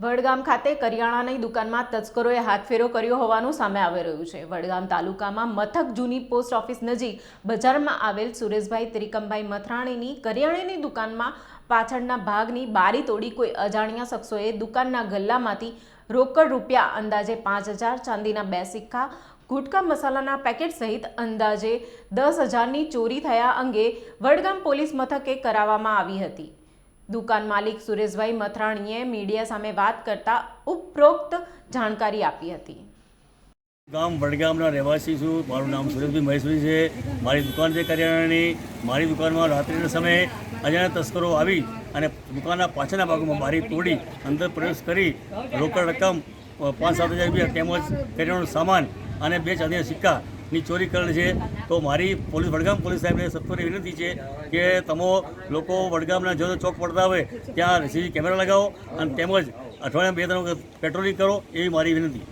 વડગામ ખાતે કરિયાણાની દુકાનમાં તસ્કરોએ હાથફેરો કર્યો હોવાનું સામે આવી રહ્યું છે। વડગામ તાલુકામાં મથક જૂની પોસ્ટ ઓફિસ નજીક બજારમાં આવેલ સુરેશભાઈ ત્રિકમભાઈ મથરાણીની કરિયાણાની દુકાનમાં પાછળના ભાગની બારી તોડી કોઈ અજાણ્યા શખ્સોએ દુકાનના ગલ્લામાંથી રોકડ રૂપિયા અંદાજે 5000, ચાંદીના 2 સિક્કા, ગુટકા મસાલાના પેકેટ સહિત અંદાજે 10,000ની ચોરી થયા અંગે વડગામ પોલીસ મથકે કરાવવામાં આવી હતી। દુકાન માલિક સુરેશભાઈ મથરાણીએ મીડિયા સામે વાત કરતા ઉપરોક્ત જાણકારી આપી હતી। ગામ વડગામના રહેવાસી છું। મારું નામ સુરેશભાઈ મહેશભાઈ છે। મારી દુકાન છે કરિયાણાની। મારી દુકાનમાં રાત્રિના સમયે અજાણ્યા તસ્કરો આવી અને દુકાનના પાછળના ભાગમાં બારી તોડી અંદર પ્રવેશ કરી રોકડ રકમ 5-7 હજાર રૂપિયા તેમજ કરિયાણાનો સામાન અને 2 ચાંદીના સિક્કાની ચોરી કરેલ છે। તો મારી વડગામ પોલીસ સાહેબને સત્વરે વિનંતી છે કે તમે લોકો વડગામના જો ચોક પડતા હોય ત્યાં સીસીટીવી કેમેરા લગાવો અને તેમજ અઠવાડિયામાં 2-3 વખત પેટ્રોલિંગ કરો, એવી મારી વિનંતી।